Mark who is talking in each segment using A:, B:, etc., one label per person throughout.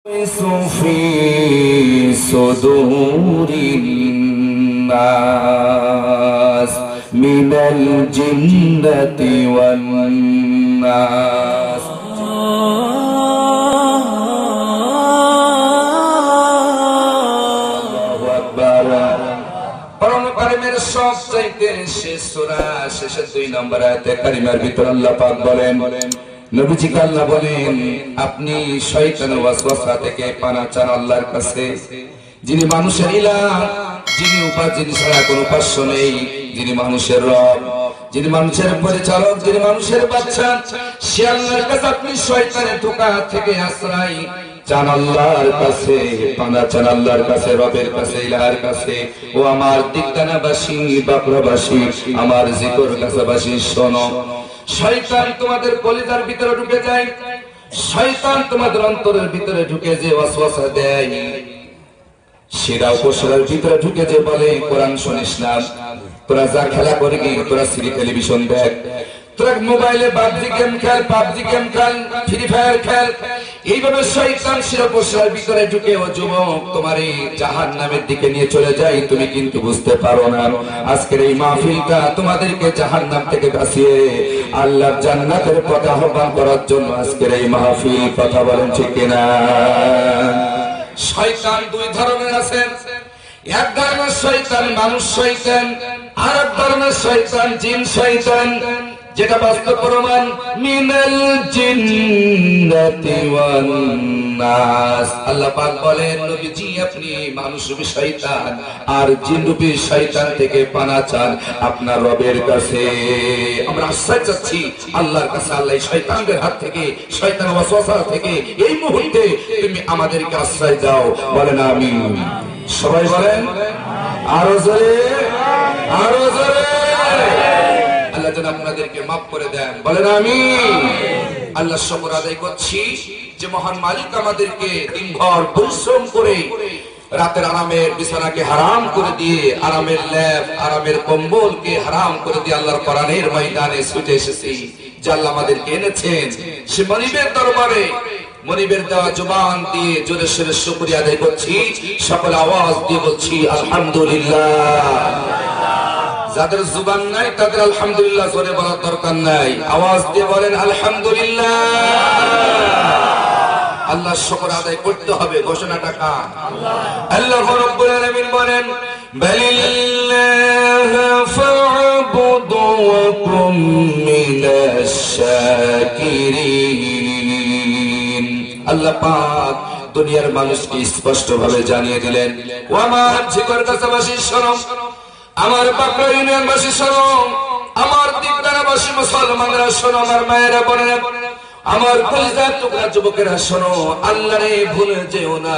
A: في صدور الناس من الجنة والناس সবচাইতে শেষ সূরা শেষের 2 নম্বর আয়াতে কারিমার ভিতর আল্লাহ পাক বলেন, নবীজিকে আল্লাহ বলেন আপনি শয়তানের ওয়াসওয়াসা থেকে পানা চান আল্লাহর কাছে, যিনি মানুষের ইলাহ, যিনি যিনি ছাড়া কোনো উপাস্য নেই, যিনি মানুষের রব, যিনি মানুষের পরিচালক, যিনি মানুষের বাদশা, সে আল্লাহর কাছে আপনি শয়তানের ধোঁকা থেকে আশ্রয় চান আল্লাহর কাছে, পানা চান আল্লাহর কাছে, রবের কাছে, ইলাহের কাছে। ও আমার দিকদানাবাসী, বাকরাবাসী, আমার জিকর কাছাবাসী শোনো, শয়তান তোমাদের কলিজার ভিতরে ঢুকে যায়, শয়তান তোমাদের অন্তরের ভিতরে ঢুকে যে ওয়াসওয়াসা দেয়, শিরা উপশিরার ভিতরে ঢুকে যে বলে কোরআন শুনিস না, তোরা যা খেলা করে কি, তোরা সিরি টেলিভিশন দেখ, তোরা মোবাইলে পাবজি গেম খেল, পাবজি গেম খেল, ফ্রি ফায়ার খেল, এইভাবে শয়তান শিরা উপশিরার ভিতরে ঢুকে ও যুবক তোমার এই জাহান্নামের দিকে নিয়ে চলে যায়, তুমি কিন্তু বুঝতে পারো না। আজকের এই মাহফিলটা তোমাদেরকে জাহান্নাম থেকে বাঁচিয়ে আল্লাহর জান্নাতের পথে আহ্বান করার জন্য আজকের এই মাহফিল। কথা বলেন ঠিক কিনা? শয়তান দুই ধরনের আছেন, এক ধরনের শয়তান মানুষ শয়তান, আর এক ধরনের শয়তান জিন শয়তান, যেটা বাস্তব প্রমাণ। মিনাল জিন্নাতি ওয়ান নাস, আল্লাহ পাক বলেন নবীজি আপনি মানুষরূপী শয়তান আর জিনরূপী শয়তান থেকে পানা চান আপনার রবের কাছে। আমরা আশ্রয় চাচ্ছি আল্লাহর কাছে, আল্লাহ শয়তানদের হাত থেকে, শয়তান ওয়াসওয়াসা থেকে এই মুহূর্তে তুমি আমাদেরকে আশ্রয় দাও। বলেন আমিন। সবাই বলেন আরো জোরে, আরো জোরে। আল্লাহ যেন আপনাদেরকে মাফ করে দেন। বলেন আমিন। আল্লাহ শুকর আদায় করছি যে মহান মালিক আমাদেরকে দিনভর পরিশ্রম করে রাতের আরামের বিছানাকে হারাম করে দিয়ে, আরামের ল্যাপ, আরামের কম্বলকে হারাম করে দিয়ে আল্লাহর কোরআনের ময়দানে ছুটে এসেছি। যে আল্লাহ আমাদেরকে এনেছেন সে মনিবের দরবারে মনিবের দেওয়া জবান দিয়ে জোরে সোরে শুকরিয়া আদায় করছি, সকল আওয়াজ দিয়ে বলছি আলহামদুলিল্লাহ। যাদের জুবান নাই তাদের আলহামদুলিল্লাহ জোরে বলার দরকার নাই, আওয়াজ দিয়ে বলেন আলহামদুলিল্লাহ। আল্লাহ শুকর আদায় করতে হবে। ঘোষণাটা কার? আল্লাহ রাব্বুল আলামিন বলেন বালিল্লাহি ফা'বুদু ওয়া কুম মিনাশ শাকিরিন। আল্লাহ পাক দুনিয়ার মানুষকে স্পষ্ট ভাবে জানিয়ে দিলেন, ও আমার জিকর কাছাবাসী শোনো, আমার বাকরা ইউনিয়নবাসী শোনো, আমার দিকদানাবাসী মুসলমানরা শোনো, আমার মায়েরা বোনেরা, আমার কলিজার টুকরা যুবকেরা শোনো, আল্লাহরে ভুলে যেও না,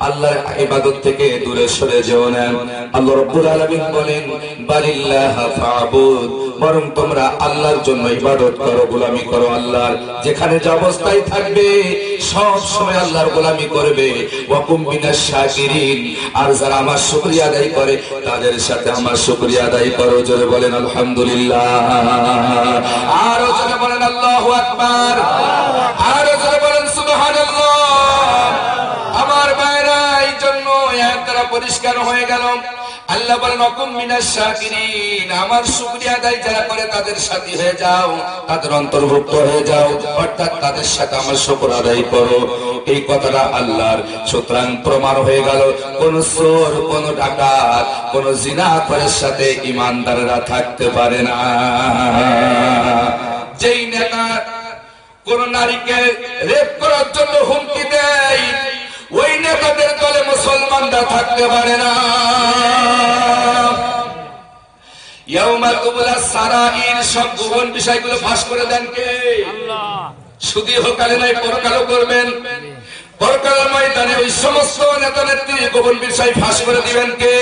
A: আল্লাহর ইবাদত থেকে দূরে সরে যেও না। আল্লাহ রাব্বুল আলামিন বলেন বালিল্লাহ ফা'বুদ, বরং তোমরা আল্লাহর জন্য ইবাদত করো, গোলামি করো আল্লাহর। যেখানে যে অবস্থায় থাকবে সব সময় আল্লাহর গোলামি করবে। ওয়া কুম মিনাশ শাকিরিন, আর যারা আমার শুকরিয়া আদায় করে তাদের সাথে আমার শুকরিয়া আদায় করো। জোরে বলেন আলহামদুলিল্লাহ, আর জোরে বলেন আল্লাহু আকবার, আর জোরে বলেন সুবহানাল্লাহ। আমার ভাইরা এই জন্য এক দ্বারা পরিষ্কার হয়ে গেল। আল্লাহ বলেন ওয়া কুম মিনাশ শাকিরিন, আমার শুকরিয়া আদায় যারা করে তাদের সাথী হয়ে যাও, তাদের অন্তর্ভুক্ত হয়ে যাও, অর্থাৎ তাদের সাথে আমার শুকর আদায় করো। এই কথাটা আল্লাহর। সুতরাং প্রমাণ হয়ে গেল কোন চোর, কোন ডাকাত, কোন জিনাখোরের সাথে ঈমানদাররা থাকতে পারে না। যেই নেতা কোন নারীকে রেপ করার জন্য হুমকি দেয়, ওই নেতাদের দলে মুসলমানরা থাকতে পারে না। ইয়াউমা তুবলা সারাইর, সব গোপন বিষয়গুলো ফাঁস করে দেন কে? আল্লাহ। শুধু ইহকালে নয়, পরকালও করবেন। পরকালের ময়দানে ওই সমস্ত নেতা নেত্রীর গোপন বিষয় ফাঁস করে দিবেন কে?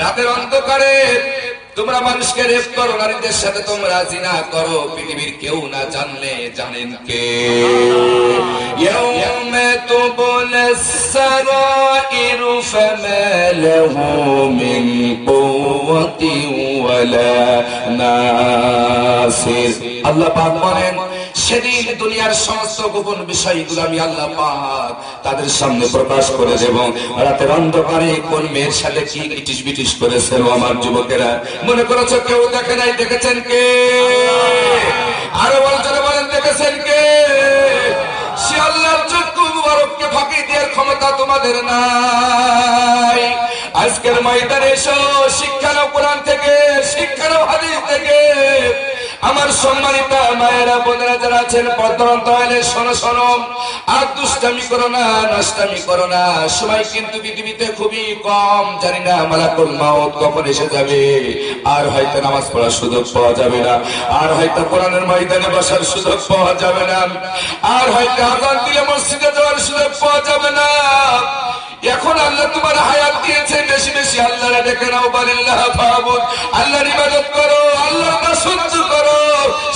A: রাতের অন্ধকারে তোমরা মানুষকে রেপ করো, নারীদের সাথে তোমরা জিনা করো, পৃথিবীর কেউ না জানলে জানেন কে? ইয়াউমা তুবলাস সারাইরু ফামা লাহু মিন কুওয়াতিন ওয়ালা নাসির। আল্লাহ পাক বলেন সেদিন দুনিয়ার সমস্ত গোপন বিষয়গুলো আমি আল্লাহ পাক তাদের সামনে প্রকাশ করে দেব। রাতের অন্ধকারে কোন মেয়ের সাথে কি ইটিস বিটিস করেছে আমার যুবকেরা, মনে করেছো কেউ দেখে নাই? দেখেছেন কে? আরো বলেন দেখেছেন কে? সে আল্লাহর চক্ষু মুবারককে ফাঁকি দেওয়ার ক্ষমতা তোমাদের নাই। আজকের ময়দানে এসো, শিক্ষা নাও কোরআন থেকে, শিক্ষা নাও হাদিস থেকে। আমার সম্মানিত মায়েরা বোনেরা যারা আছেন পর্দায় শোনো শোনো, আর দুষ্টামি করো না, নষ্টামি করো না। সময় কিন্তু পৃথিবীতে খুবই কম, জানি না মালাকুল মাউত কখন এসে যাবে। আর হয়তো নামাজ পড়ার সুযোগ পাওয়া যাবে না, আর হয়তো কোরআনের ময়দানে বসার সুযোগ পাওয়া যাবে না, আর হয়তো আযান দিলে মসজিদে যাওয়ার সুযোগ পাওয়া যাবে না। এখন আল্লাহ তোমার হায়াত দিয়েছে, বেশি বেশি আল্লাহরে ডেকে নাও, বালিল্লাহ ফাবুদ, আল্লাহর ইবাদত করো, আল্লাহর দাসত্ব করো।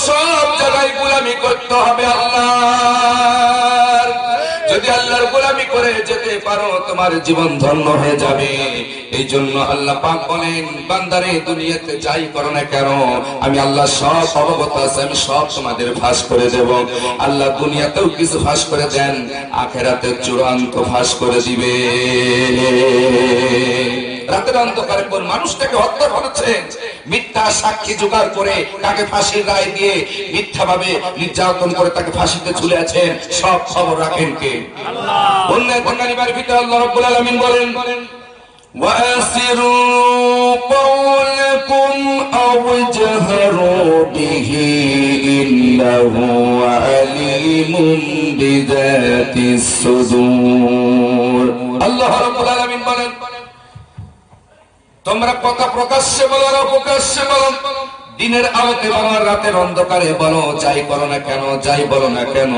A: সব জায়গায় গোলামি করতে হবে আল্লাহর। যদি আল্লাহর গোলামি করে যেতে পারো তোমার জীবন ধন্য হয়ে যাবে। এই জন্য আল্লাহ পাক বলেন, বান্দারে দুনিয়াতে যাই করো না কেন, আমি আল্লাহ সব অবগত আছে, আমি সব তোমাদের ফাঁস করে দেব। আল্লাহ দুনিয়াতেও কিছু ফাঁস করে দেন, আখেরাতে চূড়ান্ত ফাঁস করে দিবে। রাতের অন্ধকারে কোন মানুষটাকে হত্যা করেছেন, মিথ্যা সাক্ষী জোগাড় করে তাকে ফাঁসির রায় দিয়ে মিথ্যাভাবে নির্যাতন করে তাকে ফাঁসিতে ঝুলিয়েছেন, সব খবর রাখেন কে? আল্লাহ। অন্যায় কারিবার ভিতরে আল্লাহ রাব্বুল আলামিন বলেন, وَأَسِرُّوا قَوْلَكُمْ أَوْ اجْهَرُوا بِهِ إِنَّهُ عَلِيمٌ بِذَاتِ الصُّدُورِ। আল্লাহ রাব্বুল আলামিন বলেন, তোমরা কথা প্রকাশ্যে বলো আর অপ্রকাশ্যে বলো, দিনের আলোতে বলো আর রাতের অন্ধকারে বলো, যাই করো না কেন, যাই বলো না কেন,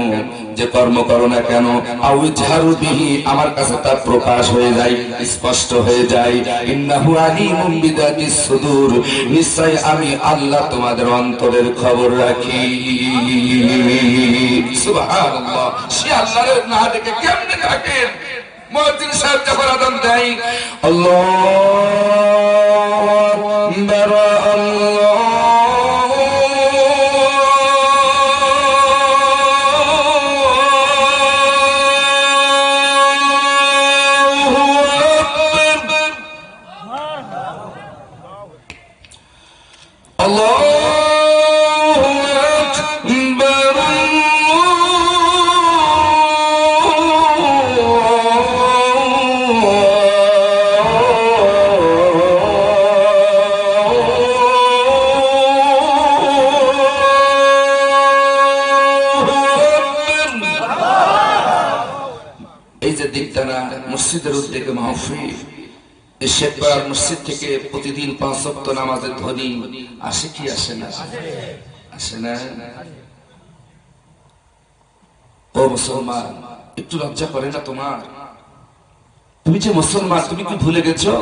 A: যে কর্ম করো না কেন, আউ ইজহারু বিহি, আমার কাছে তা প্রকাশ হয়ে যায়, স্পষ্ট হয়ে যায়। ইন্নাহু আলিমুম বিযাতিস সুদূর, নিশ্চয় আমি আল্লাহ তোমাদের অন্তরের খবর রাখি। সুবহানাল্লাহ। সে আল্লাহর না দেখে কেমনে থাকেন? মুয়াজ্জিন সাহেব যখন আযান দেয়, আল্লাহু আকবার, মসজিদের উদ্যোগে মাহফিল, এই শেখপাড়ার মসজিদ থেকে প্রতিদিন 5 ওয়াক্ত নামাজের ধ্বনি আসে কি আসে না? আসে না? ও মুসলমান, একটু লজ্জা করে না তোমার? তুমি যে মুসলমান, তুমি কি ভুলে গেছো?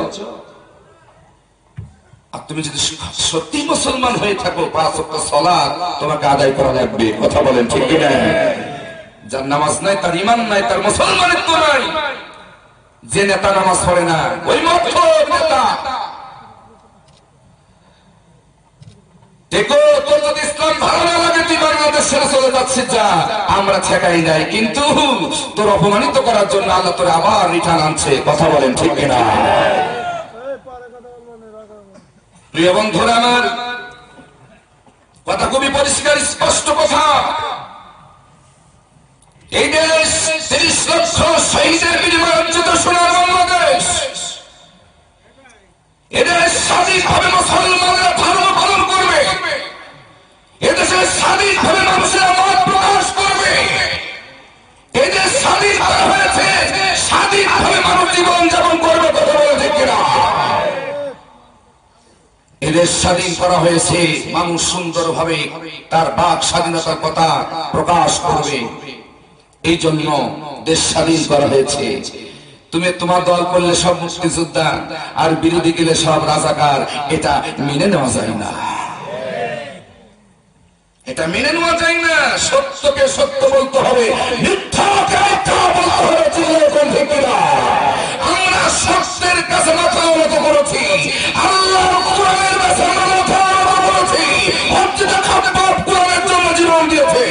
A: আর তুমি যদি সত্যি মুসলমান হয়ে থাকো, 5 ওয়াক্ত সালাত তোমাকে আদায় করা লাগবে। কথা বলেন ঠিক কি না? যার নামাজ নাই, তার ঈমান নাই, তার মুসলমানিত্ব নাই। যে নেতা নামাজ পড়ে না, ওই মত নেতা। দেখো, তোর যদি ইসলাম ভালো না লাগে, তুই বাংলাদেশ ছেড়ে চলে যাচ্ছিস, যা, আমরা ঠেকাই নাই। কিন্তু তোর অপমানিত করার জন্য আল্লাহ তোর আবার রিটার্ন আনছে। কথা বলেন ঠিক কিনা? প্রিয় বন্ধুরা আমার, কথা খুবই পরিষ্কার স্পষ্ট কথা। এই দেশ 30 লক্ষ শহীদের বিনিময়ে অর্জিত সোনার বাংলাদেশ। এদেশ স্বাধীনভাবে মুসলমানরা ধর্ম পালন করবে, এদেশে স্বাধীনভাবে মানুষেরা মত প্রকাশ করবে, এদেশ স্বাধীন করা হয়েছে, স্বাধীনভাবে মানুষ জীবন যাপন করবে। কথা বলে ঠিক কিনা? এদেশ স্বাধীন করা হয়েছে, মানুষ সুন্দরভাবে তার বাক স্বাধীনতার কথা প্রকাশ করবে। এই জন্য দেশ স্বাধীন করা হয়েছে। তুমি তোমার দল করলে সব মুক্তিযোদ্ধা, আর বিরোধী গেলে সব রাজাকার, এটা মেনে নেওয়া যায় না। এটা মেনে নেওয়া যায় না। সত্যকে সত্য বলতে হবে, মিথ্যাকে মিথ্যা বলতে হবে। আমরা সত্যের কাছে মাথা নত করেছি, আল্লাহর কোরআনের কাছে মাথা নত করেছি। হযরত খাব্বাব কোরআনের জন্য জীবন দিয়েছে।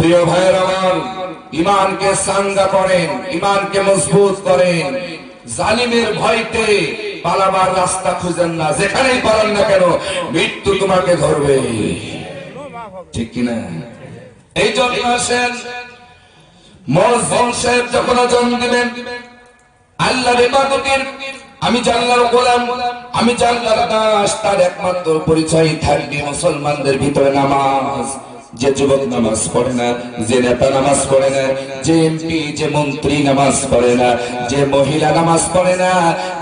A: প্রিয় ভাইয়ের আমার, ইমানকে সাঙ্গা করেন, ইমানকে মজবুত করেন। জালিমের ভয়তে পালাবার রাস্তা খুঁজেন না, যেখানেই পালান না কেন মৃত্যু তোমাকে ধরবে, ঠিক কিনা? এই জন্য আসেন, মুয়াজ্জিন সাহেব যখন আযান দিবেন, আল্লাহর ইবাদতের, আমি জানলার গোলাম, আমি জানলার দাস, তার একমাত্র পরিচয় থাকবে মুসলমানদের ভিতরে নামাজ। যে যুবক নামাজ পড়ে না, যে নেতা নামাজ পড়ে না, যে এমপি, যে মন্ত্রী নামাজ পড়ে না, যে মহিলা নামাজ পড়ে না,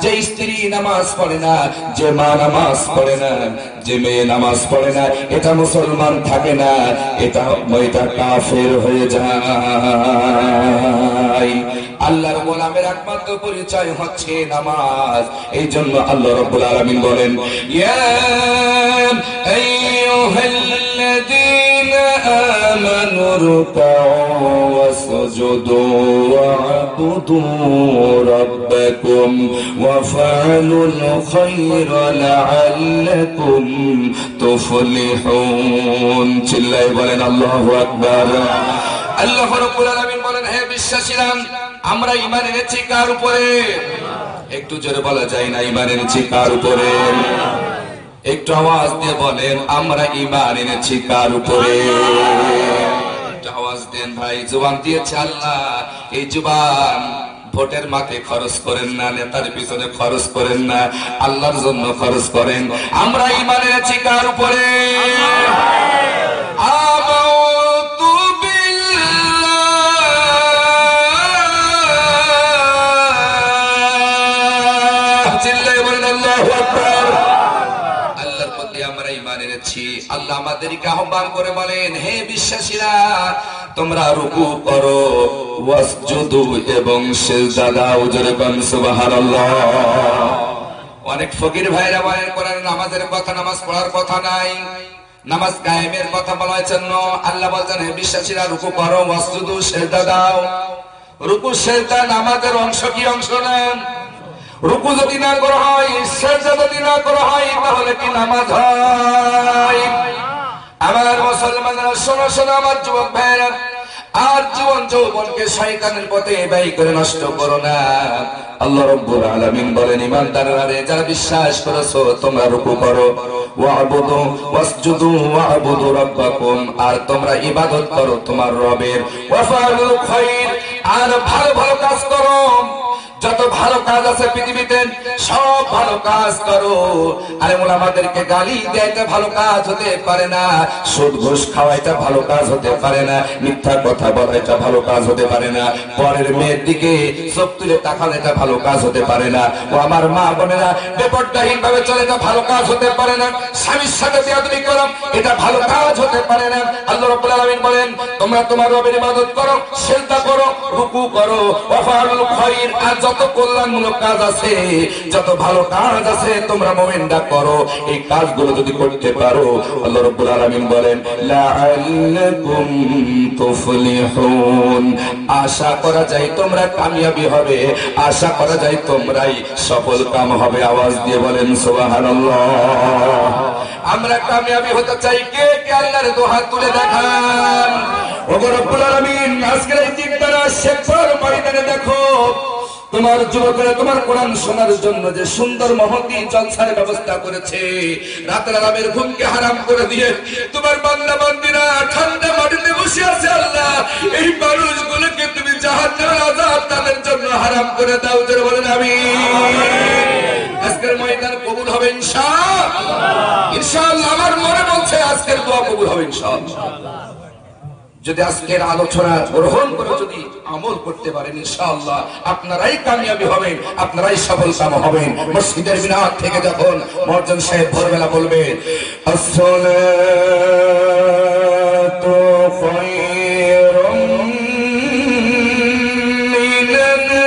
A: যে স্ত্রী নামাজ পড়ে না, যে মা নামাজ পড়ে না, যে মেয়ে নামাজ পড়ে না, এটা মুসলমান থাকে না, এটা কাফের হয়ে যায়। আল্লাহর গোলামের একমাত্র পরিচয় হচ্ছে নামাজ। এই জন্য আল্লাহ রাব্বুল আলামিন বলেন, ইয়া আইয়ুহাল্লাযীনা আমানু রুকুউ ওয়াসজুদু ওয়া'বুদু রাব্বাকুম ওয়াফআলুল খায়রা লা'আল্লাকুম তুফলিহুন। চিল্লায়ে বলেন আল্লাহু আকবার। আল্লাহ রাব্বুল আলামিন বলেন, হে বিশ্বাসীরা, আমরা ঈমান এনেছি কার উপরে? একটু জোরে বলা যায় না, ঈমান এনেছি কার উপরে? একটু আওয়াজ দিয়ে বলেন, আমরা ঈমান এনেছি কার উপরে? একটু আওয়াজ দেন ভাই। জবান দিয়েছে আল্লাহ, এই জবান ভোটের মাঠে খরচ করেন না, নেতার পিছনে খরচ করেন না, আল্লাহর জন্য খরচ করেন। আমরা ঈমান এনেছি কার উপরে? আল্লাহ আমাদেরকে আহ্বান করে বলেন, হে বিশ্বাসীরা, তোমরা রুকু করো, ওয়াসজুদু এবং সিজদা দাও। জোরে বলেন সুবহানাল্লাহ। অনেক ফকির ভাইরা বলেন কোরআনে নামাজের কথা, নামাজ পড়ার কথা নাই, নামাজ কায়েমের কথা বলা হয়েছে। আল্লাহ বলছেন, হে বিশ্বাসীরা, রুকু করো, ওয়াসজুদু, সিজদা দাও। রুকু সিজদা নামাজের অংশ কি অংশ না? রুকু যদি না করা হয়, সিজদা যদি না করা হয়, তাহলে কি নামাজ হয়? আমার মুসলমানরা শোনো শোনো, আমার যুবক ভাইরা, আর জীবন যৌবনকে শয়তানের পথে ব্যয় করে নষ্ট করো না। আল্লাহ রাব্বুল আলামিন বলেন, ঈমানদাররা, যারা বিশ্বাস করেছো, তোমরা রুকু করো, ওয়া'বুদু ওয়াসজুদু ওয়া'বুদু রাব্বাকুম, আর তোমরা ইবাদত করো তোমার রবের। ওয়াফআলুল খায়র, আর ভালো ভালো কাজ করো। যত ভালো কাজ আছে পৃথিবীতে সব ভালো কাজ করো। আরে ওলামাদেরকে গালি দেয়, এটা ভালো কাজ হতে পারে না। সুদ ঘুষ খাওয়া, এটা ভালো কাজ হতে পারে না। মিথ্যা কথা বলা, এটা ভালো কাজ হতে পারে না। পরের মেয়ের দিকে চোখ তুলে তাকানো, এটা ভালো কাজ হতে পারে না। ও আমার মা বোনেরা, বেপরদাহীন ভাবে চলে, এটা ভালো কাজ হতে পারে না। স্বামীর সাথে বেয়াদবি করো, এটা ভালো কাজ হতে পারে না। আল্লাহ রাব্বুল আলামিন বলেন, তোমরা তোমার রবের ইবাদত করো, সিজদা করো, রুকু করো, ওয়াফআলুল খায়র, আর যত কল্যাণমূলক কাজ আছে, যত ভালো কাজ আছে, তোমরা মুমিনরা করো। এই কাজগুলো যদি করতে পারো, আল্লাহ রাব্বুল আলামিন বলেন, লাআল্লাকুম তুফলিহুন, আশা করা যায় তোমরা কামিয়াবি হবে, আশা করা যায় তোমরাই সফল কাম হবে। আওয়াজ দিয়ে বলেন সুবহানাল্লাহ। আমরা কামিয়াবি হতে চাই, কে কে আল্লাহর দোহাত তুলে দেখান। ওগো রব্বুল আলামিন, আজকের এই দিনটা শেখর ময়দানে দেখো, তোমার যুবকেরা তোমার কোরআন শোনার জন্য যে সুন্দর মহতি জলসার ব্যবস্থা করেছে, রাতের আরামের ঘুমকে হারাম করে দিয়ে তোমার বান্দা বান্দীরা ঠান্ডা মাটিতে বসে আছে। আল্লাহ, এই মানুষগুলোকে তুমি জাহান্নামের আযাব তাদের জন্য হারাম করে দাও। জোরে বলেন আমিন। আজকের ময়দান কবুল হবে ইনশাআল্লাহ। ইনশাআল্লাহ আমার মনে বলছে আজকের দোয়া কবুল হবে ইনশাআল্লাহ। যদি আজকের আলোচনা গ্রহণ করে যদি আমল করতে পারেন, ইনশাআল্লাহ আপনারাই কামিয়াবি হবেন, আপনারাই সফল কাম হবেন। মসজিদের মিনার থেকে যখন মুয়াজ্জিন সাহেব ভোরবেলা বলবেন, আসসালাতু খায়রুম মিনান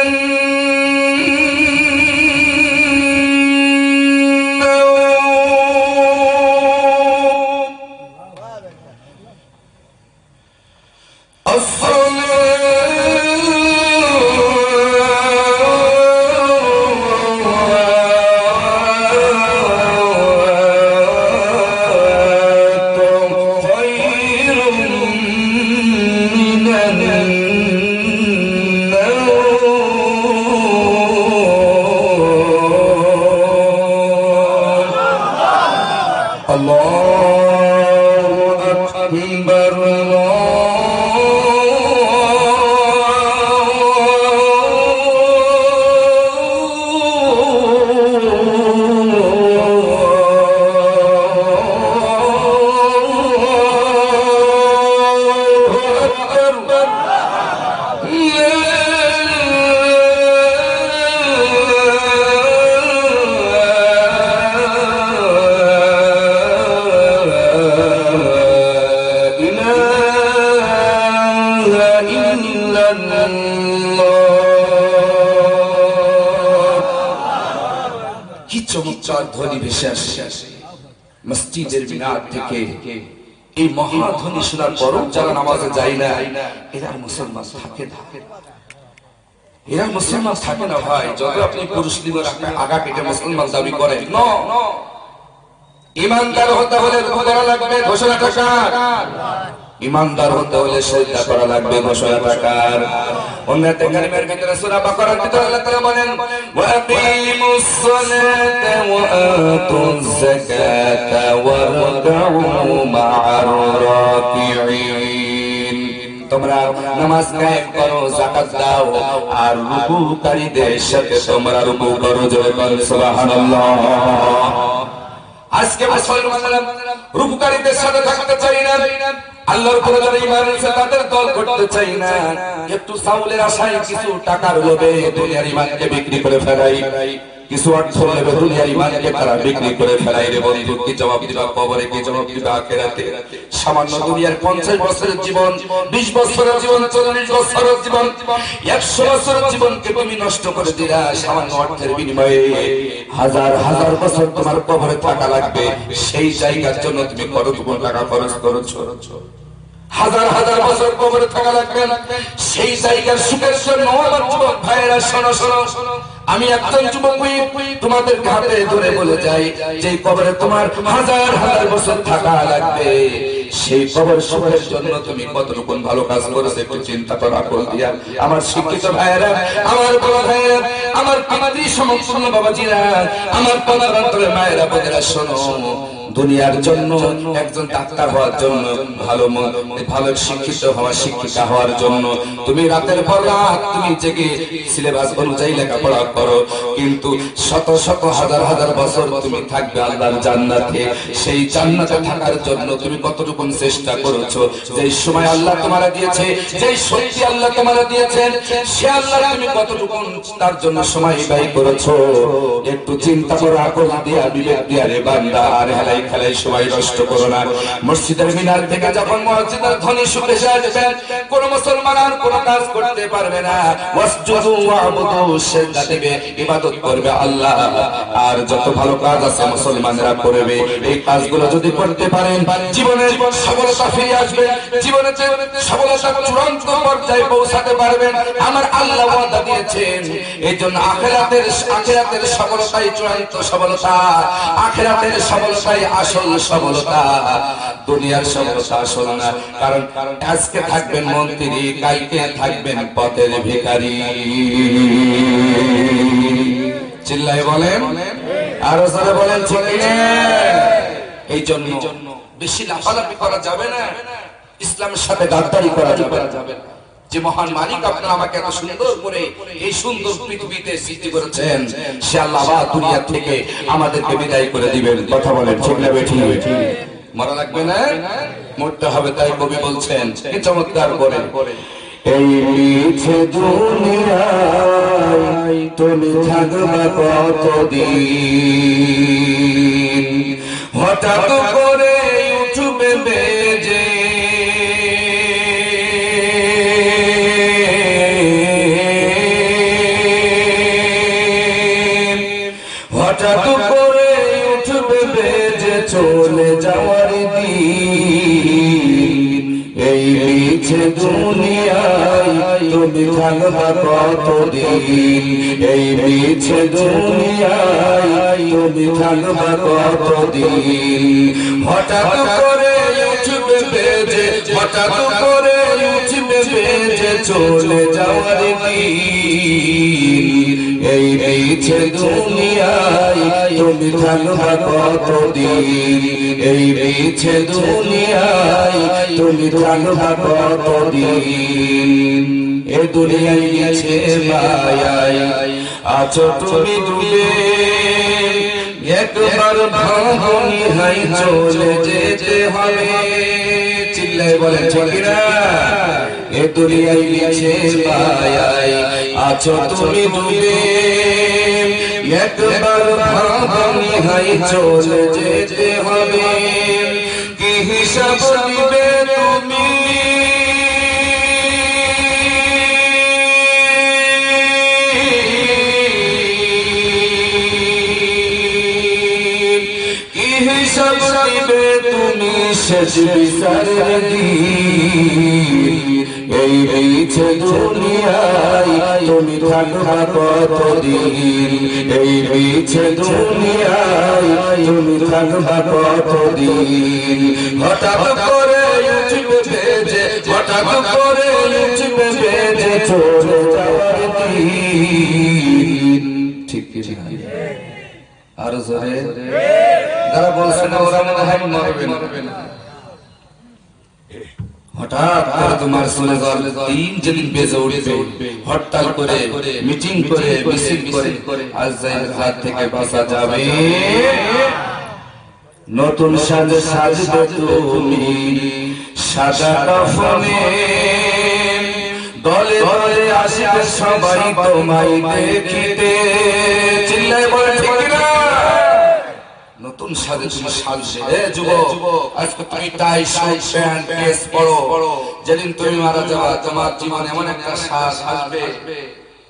A: কি চমৎকার ধ্বনি ভেসে আসে মসজিদের মিনার থেকে। এই মহাধ্বনি শোনার পর যারা নামাজে যায় না এরা মুসলমান থাকে না, এরা মুসলমান থাকে না ভাই। যত আপনি পুরুষ লিগের আগা কেটে মুসলমান দাবি করেন, ইমানদার হতে হলে করা লাগবে ঘোষণা টাকার, ইমানদার হতে হলে সজদা করা লাগবে ঘোষণা টাকার। অন্যতে কারিমের ভিতরে সূরা বাকারার ভিতরে আল্লাহ তাআলা বলেন ওয়া আকিমুস সালাতা ওয়া আতুজ যাকাতা ওয়ারকাউ মা'আর রাকিঈন। তোমরা নামাজ কায়েম করো, যাকাত দাও, আর রুকুকারীদের সাথে তোমরা রুকু করো। জোরে বলেন সুবহানাল্লাহ। আজকে মুসলমানরা রুকুকারীদের সাথে থাকতে চাই না, আল্লাহর উপরে যারা ঈমান এনেছে তাদের দল করতে চাই না। একটু চাউলের আশায় কিছু টাকার লোভে দুনিয়ার ঈমানকে বিক্রি করে ফেলাই, কিছু অর্থ লোভে দুনিয়ার ঈমানকে তারা বিক্রি করে ফেলাই। রে বন্ধু, কি জবাব দিবা কবরে, কি জবাব দিবা আখিরাতে? সামান্য দুনিয়ার 50 বছরের জীবন, 20 বছরের জীবন, 40 বছরের জীবন, 100 বছরের জীবনকে তুমি নষ্ট করে দিলা সামান্য অর্থের বিনিময়ে। হাজার হাজার বছর তোমার কবরে থাকা লাগবে, সেই জায়গার জন্য তুমি কতটুকু টাকা খরচ করেছো? হাজার হাজার বছর কবরে থাকা লাগবে, সেই জায়গার সুখের জন্য। আমার যুবক ভাইয়েরা শোনো শোনো, আমি একজন যুবক তোমাদের হাতে ধরে বলে যাই, যে কবরে তোমার হাজার হাজার বছর থাকা লাগবে, সেই কবর সুখের জন্য তুমি কতটুকু ভালো কাজ করেছো একটু চিন্তা করা করে দিয়া। আমার শিক্ষিত ভাইয়েরা, আমার বড় ভাইয়েরা, আমার পিতৃ সমস্ত বাবাজিরা, আমার পদান্তরের মায়েরা বোনেরা শোনো, দুনিয়ার জন্য একজন ডাক্তার হওয়ার জন্য, ভালো শিক্ষিত হওয়া, শিক্ষিকা হওয়ার জন্য তুমি রাতের পর রাত তুমি জেগে সিলেবাস অনুযায়ী লেখাপড়া করো, কিন্তু শত শত হাজার হাজার বছর তুমি থাকবে আল্লাহর জান্নাতে। সেই জান্নাতে থাকার জন্য তুমি কতটুকু চেষ্টা করেছো? যেই সময় আল্লাহ তোমার দিয়েছে, যেই শক্তি আল্লাহ তোমার দিয়েছেন, সে আল্লাহ তুমি কতটুকু তার জন্য সময় ব্যয় করেছো? একটু চিন্তা করো, আকল দিয়া, বিবেক দিয়া রে বান্দা। আর হেলাই খেলাই সময় নষ্ট করো না। মসজিদের মিনার থেকে যখন মসজিদের ধ্বনি শুনে আসবে, কোন মুসলমান আর কোন কাজ করতে পারবে না। ওয়াসজুদু ওয়াবুদু, সিজদা দেবে, ইবাদত করবে আল্লাহ। আর যত ভালো কাজ আছে মুসলমানরা করবে, এই কাজগুলো যদি করতে পারেন জীবনের সফলতা ফিরে আসবে, জীবনের সফলতা চূড়ান্ত পর্যায়ে পৌঁছাতে পারবেন। আমার আল্লাহ ওয়াদা দিয়েছেন, এইজন্য আখিরাতের সফলতাই চূড়ান্ত সফলতা, আখিরাতের সফলতাই আসল সফলতা, দুনিয়ার সফলতা আসল না। কারণ আজকে থাকবেন মন্ত্রী, কালকে থাকবেন পথের ভিখারি। চিল্লাই বলেন, আরো জোরে বলেন ঠিক না? এই জন্য বেশি লাফালাফি করা যাবে না, ইসলামের সাথে গাদ্দারি করা যাবে না। যে মহান মালিক আপনার আমাকে এত সুন্দর করে এই সুন্দর পৃথিবীতে সৃষ্টি করেছেন, সে আল্লাহ দুনিয়া থেকে আমাদেরকে বিদায় করে দিবেন। কথা বলেন ঠিক না বেঠি? মরা লাগবে না, মরতে হবে। তাই কবি বলছেন কি চমৎকার করে, এই মিছে দুনিয়ায় তুমি থাকবে কতদিন, হঠাৎ করে উঠবে বেজে হঠাৎ করে উঠবে বেজে চলে যাওয়ার দিন। এই মিছে দুনিয়ায় তুমি থাকবে কতদিন, এই মিছে দুনিয়ায় তুমি থাকবে কতদিন। হঠাৎ করে উঠবে বেজে, হঠাৎ করে উঠবে বেজে চলে যাওয়ার দিন। এই মিছে দুনিয়ায় তুমি থাকবে কতদিন, এই মিছে দুনিয়ায় তুমি থাকবে কতদিন। এ দুনিয়ায় মিছে মায়ায় আছো তুমি ডুবে, একবার ভাবনি হাই চলে যেতে হবে। চিল্লাই বলেন ঠিক না? এ দুনিয়ায় মিছে মায়ায় আছো তুমি ডুবে, একবার ভাবনি হাই চলে যেতে হবে। কি হিসাব দিবে তুমি শেষ বিচারের দিন এই মিছে দুনিয়ায় তুমি থাকবা কতদিন এই মিছে দুনিয়ায় তুমি থাকবা কতদিন হঠাৎ করে উঠবে বেজে হঠাৎ করে উঠবে বেজে চলে যাওয়ার দিন ঠিক ঠিক আর জোরে যারা বলছে না ওরা মনে হয় মরবে না হঠাৎ করে তোমার চলে যাওয়ার দিন যেদিন বেজে উঠবে হরতাল করে মিটিং করে মিছিল করে আজরাইলের হাত থেকে বাঁচা যাবে নতুন সাজে সাজবে তুমি সাদা কাফনে দলে দলে আসবে সবাই তোমায় দেখিতে চিল্লায় বলে ঠিক না নতুন সাজে তুমি সাজবে হে যুবক আজকে তুমি টাই শার্ট প্যান্ট ড্রেস পরো যেদিন তুমি মারা যাবে তোমার জীবনে এমন একটা সাজ আসবে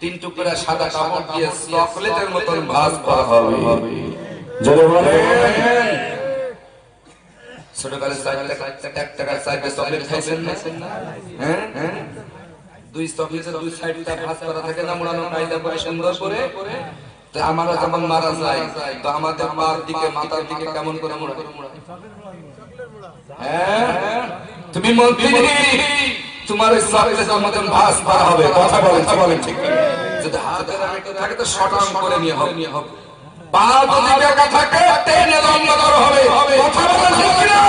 A: তিন টুকরা সাদা কাপড় দিয়ে চকলেটের মতন ভাঁজ করা হবে জোরে বলেন ছোটকালে 1 টাকার চকলেট খাইছেন না হ্যাঁ দুই চকলেটের দুই সাইডটা ভাঁজ করা থাকে না মোড়ানো কায়দা করে সুন্দর করে তো আমরা যখন মারা যায় তো আমাদের পার দিকে মাথার দিকে কেমন করে মোড়া হ্যাঁ তুমি মন্ত্রী তোমার ওই চকলেটের মতন ভাঁজ করা হবে কথা বলেন ঠিক যদি হাতের আগে থাকে তো শটাং করে নিয়ে হবে পা যদি একা থাকে টেনে লম্বা করা হবে কথা বলেন ঠিক না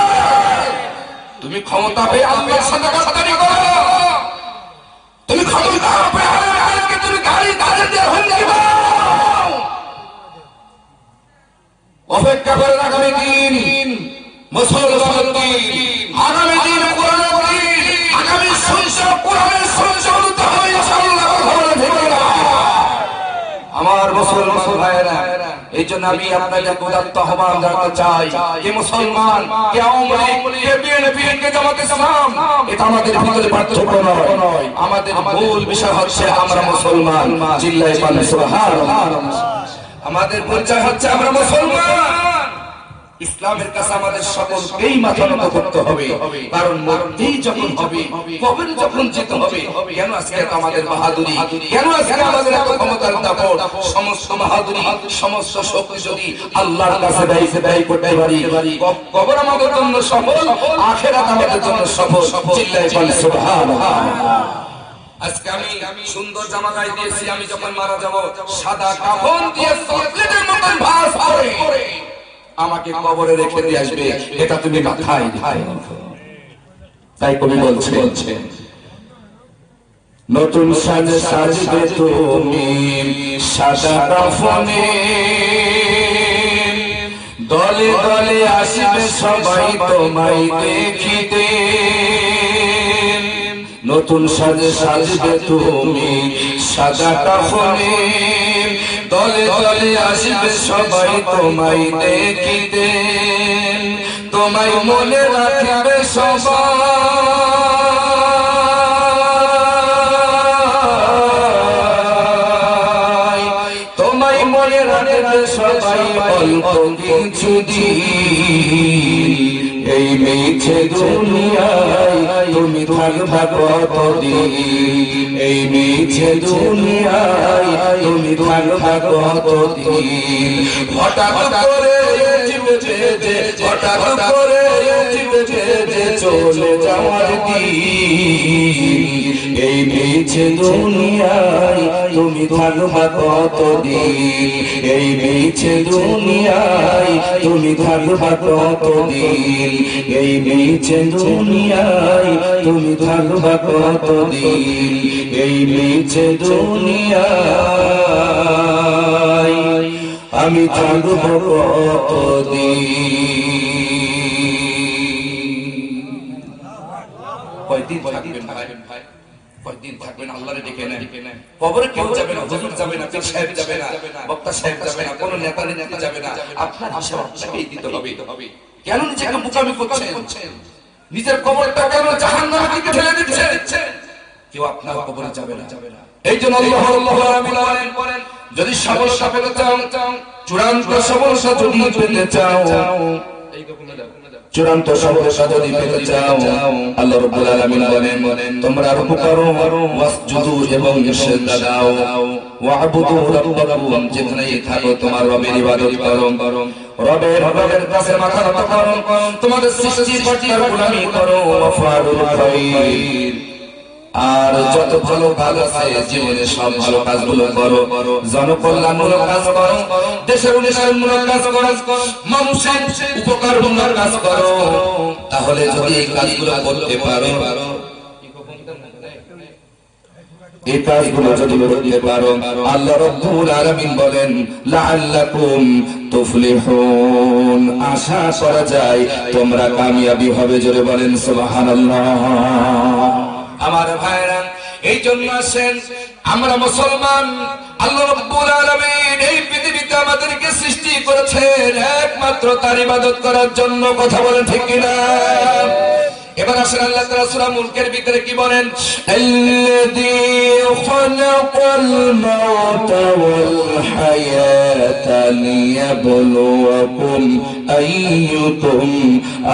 A: তুমি ক্ষমতা পেয়ে আল্লাহর সাথে গাদ্দারি করো তুমি ক্ষমতা পেয়ে আল্লাহকে তুমি গালি গালি দিয়ে হুমকি দাও অপেক্ষা করে আগামী দিন মুসলমানের দিন আগামী দিন কোরআনের দিন আগামী সূর্য কোরআনের সূর্য উদিত হবে ইনশাআল্লাহ আমার মুসলমান ভাইরা এই জন্য আমি আপনাদের উদাত্ত আহ্বান জানাতে চাই কে মুসলমান কে আওয়ামী লীগ কে বিএনপি কে জামাত ইসলাম এটা আমাদের ভিতরে পার্থক্য নয় আমাদের মূল বিষয় হচ্ছে আমরা মুসলমান চিল্লায় বলেন সুবহানাল্লাহ আমাদের পরিচয় হচ্ছে আমরা মুসলমান ইসলামের কাছে আমাদের সকলকেই মাথা নত করতে হবে কারণ মরতেই যখন হবে কবরে যখন যেতে হবে কেন আজকে আমাদের বাহাদুরি কেন আজকে আমাদের এত ক্ষমতার দাপট সমস্ত বাহাদুরি সমস্ত শক্তি যদি আল্লাহর কাছে ব্যয় করতে পারি কবর আমাদের জন্য সফল আখিরাত আমাদের জন্য সফল চিল্লায় বলেন সুবহানাল্লাহ আজকে আমি সুন্দর জামা গায়ে দিয়েছি আমি যখন মারা যাব সাদা কাফন দিয়ে চকলেটের মতন ভাঁজ করে আমাকে কবরে রেখে দিয়ে আসবে এটা তুমি মাথায় তাই কবি বলছেন নতুন সাজে সাজবে তুমি সাদা কাফনে দলে দলে আসবে সবাই তোমায় দেখিতে নতুন সাজে সাজবে তুমি সাদা কাফনে দলে দলে আসবে সবাই তোমায় দেখিতে তোমায় মনে রাখবে সবাই তোমায় মনে রাখবে সবাই অল্প কিছু দিন এই মিছে দুনিয়ায় তুমি থাকবা কতদিন এই মিছে দুনিয়ায় তুমি থাকবা কতদিন হঠাৎ করে চলে যাওয়ার দিন এই মিছে দুনিয়ায় তুমি থাকবা কতদিন এই মিছে দুনিয়ায় তুমি থাকবা কতদিন এই মিছে দুনিয়ায় তুমি থাকবা কতদিন এই মিছে দুনিয়ায় আমি থাকব কতদিন থাকবেন ভাই কতদিন থাকবেন আল্লাহরে ডেকে নেন কবরে কেউ যাবে না হুজুর যাবে না পীর সাহেব যাবে না বক্তা সাহেব যাবে না কোন নেতা যাবে না আপনার হিসাব আপনাকেই দিতে হবে কেন নিজেকে বোকামি করছেন নিজের কবরটা কেন জাহান্নামের দিকে ঠেলে দিচ্ছেন কেউ আপনার কবরে যাবে না এই জন্য আল্লাহ রাব্বুল আলামিন বলেন যদি সফলতা পেতে চাও চূড়ান্ত সফলতা যদি পেতে চাও এই চূড়ান্ত সফলতা যদি পেতে চাও আল্লাহ রাব্বুল আলামিন বলেন তোমরা রুকু করো ওয়াসজুদু এবং সিজদা দাও ওয়া'বুদু রাব্বাকুম, যেখানেই থাকো তোমার রবের ইবাদত করো, রবের কাছে মাথা নত করো, তোমাদের সৃষ্টিকর্তার গোলামি করো, ওয়াফআলুল খায়র, আর যত ভালো কাজ আছে জীবনে সব ভালো কাজগুলো করো, জনকল্যাণমূলক কাজ করো, দেশের উন্নয়নমূলক কাজ করো, মানুষের উপকারমূলক কাজ করো। তাহলে যদি এই কাজগুলো করতে পারো, এই কাজগুলো যদি করতে পারো, আল্লাহ রাব্বুল আলামিন বলেন লাআল্লাকুম তুফলিহুন, আশা করা যায় তোমরা কামিয়াবি হবে। জোরে বলেন সুবহানাল্লাহ। আমার ভাইরা, এই জন্য আসেন আমরা মুসলমান, আল্লাহ রাব্বুল আলামিন এই পৃথিবীতে আমাদেরকে সৃষ্টি করেছেন একমাত্র তার ইবাদত করার জন্য। কথা বলেন ঠিক কিনা? এবার আসেন আল্লাহ তাআলা সূরা মুলকের ভিতরে কি বলেন? আল্লাযী খালাকাল মাউতা ওয়াল হায়াতা লিয়াবলুয়াকুম আইয়ুকুম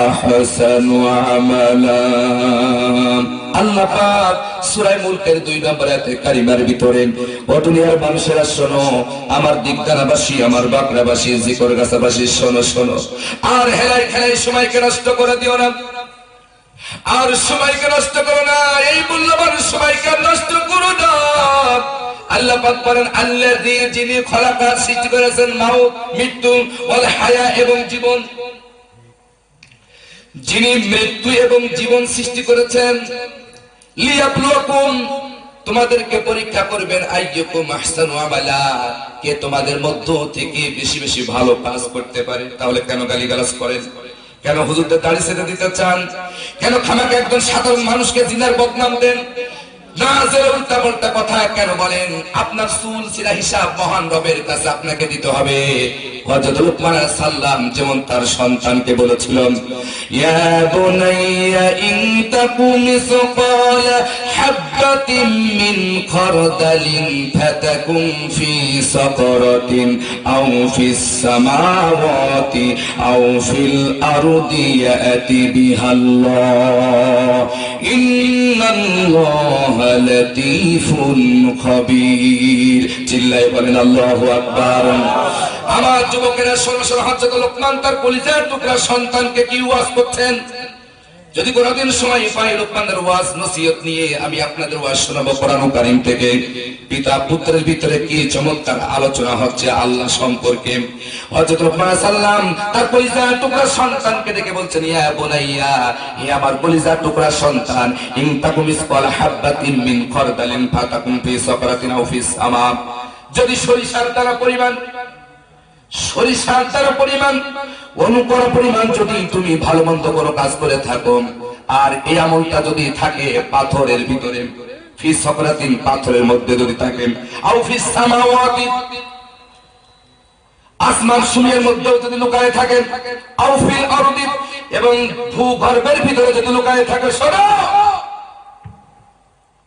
A: আহসানু আমালা। আল্লাহ পাক সূরা মুলকের 2 নম্বর আয়াতে কারিমার ভিতরে, ও দুনিয়ার মানুষেরা শোনো, আমার দিকদারাবাসী, আমার বাকরাবাসী, জিকরগাছাবাসী শোনো শোনো, আর হেলাই খেলাই সময়কে নষ্ট করে দিও না, আর সময়কে নষ্ট করো না, এই মূল্যবান সময়কে নষ্ট করো না। আল্লাহ পাক বলেন আল্লাযী, যিনি খলাকা সৃষ্টি করেছেন মাউত মৃত্যু, ওয়াল হায়া এবং জীবন, যিনি মৃত্যু এবং জীবন সৃষ্টি করেছেন, লিয়াবলুয়াকুম, তোমাদেরকে পরীক্ষা করবেন, আইয়ুকুম আহসানু আমালা, কে তোমাদের মধ্য থেকে বেশি বেশি ভালো কাজ করতে পারে। তাহলে কেন গালিগালাজ করেন? কেন হুজুরদের দাড়ি ছেড়ে দিতে চান? কেন খামাকে একজন সাধারণ মানুষকে জিনার বদনাম দেন? না যে উল্টা পাল্টা কথা কেন বলেন? আপনার চুল ছিঁড়া হিসাব মহান রবের কাছে আপনাকে দিতে হবে। হযরত লুকমান আলাইহিস সালাম যেমন তার সন্তানকে বলেছিলেন, ইয়া বুনাইয়া ইন তাকুম মিসকালা হাববাতিন মিন খারদালিন ফাতাকুম ফি সাকরাতিন আও ফিস সামাওয়াতি আও ফিল আরদি ইয়াতি বিহাল্লাহ ইন্নাল্লাহা লাতীফুন খাবীর। চিল্লায়ে বলেন আল্লাহু আকবার। আমার যুবকেরা শোনো শোনো, হযরত লোকমান তার কলিজার টুকরা সন্তানকে কি ওয়াজ করছেন? যদি কোনদিন সময় পাই লোকমানের ওয়াজ নসিহত নিয়ে আমি আপনাদের ওয়াজ শোনাবো কোরআন কারীম থেকে। পিতা পুত্রের ভিতরে কি চমৎকার আলোচনা হচ্ছে আল্লাহ সম্পর্কে। হযরত লোকমান সাল্লাম তার কলিজার টুকরা সন্তানকে ডেকে বলছেন, ইয়া বুনাইয়া, হে আমার কলিজার টুকরা সন্তান, ইন তাকুম মিসকাল হাববাতিন মিন খারদালিন ফাতাকুম ফি সাকরাতিন আও ফিস সামা, যদি সরিষার দ্বারা পরিমাণ, সরিষার দ্বারা পরিমাণ, অনুকরণ পরিমাণ যদি তুমি ভালো মন্দ কোনো কাজ করে থাকো, আর এই আমলটা যদি থাকে পাথরের ভিতরে, ফি সাকরাতিন, পাথরের মধ্যে যদি থাকে, আও ফিস সামাওয়াতি, আসমান সুমের মধ্যেও যদি লুকায়ে থাকে, আও ফিল আরদি, এবং ভূগর্ভের ভিতরে যদি লুকায়ে থাকে। শোনো,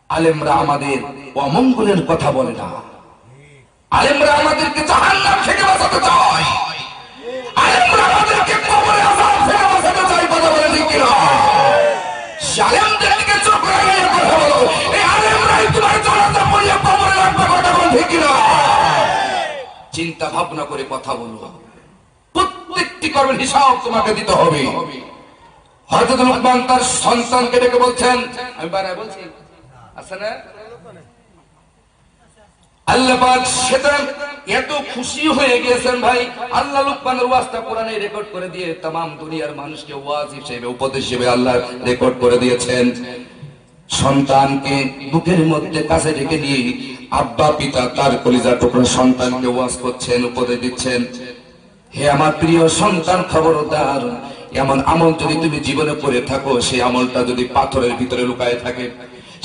A: আলেমরা আমাদের অমঙ্গলের কথা বলে না, আলেমরা আমাদেরকে জাহান্নাম থেকে বাঁচাতে চায়, আলেমরা আমাদেরকে কবরে আযাব থেকে বাঁচাতে চায়। কথা বলে ঠিক কিনা? আলেমদেরকে চোখ রাঙিয়ে কথা বলো, এই আলেমরাই তোমার জানাজা পড়িয়ে কবরে রাখবে। কথা বলে ঠিক কিনা? চিন্তা ভাবনা করে কথা বলো, প্রত্যেকটি কর্মের হিসাব তোমাকে দিতে হবে। হযরত লুকমান তার সন্তানকে ডেকে বলছেন, আমি বারবার বলছি আছে না, আল্লাহ পাক সেটা এত খুশি হয়ে গেছেন ভাই, আল্লাহ লুকমানের ওয়াজটা কোরআনে রেকর্ড করে দিয়ে तमाम দুনিয়ার মানুষকে ওয়াজ হিসেবে, উপদেশ হিসেবে আল্লাহ রেকর্ড করে দিয়েছেন। সন্তানকে বুকের মধ্যে কাছে রেখে নিয়ে আব্বা পিতা তার কলিজার টুকরা সন্তানকে ওয়াজ করছেন, উপদেশ দিচ্ছেন। হে আমার প্রিয় সন্তান, খবরদার, এমন আমল যদি তুমি জীবনে করে থাকো, সেই আমলটা যদি পাথরের ভিতরে লুকায়ে থাকে,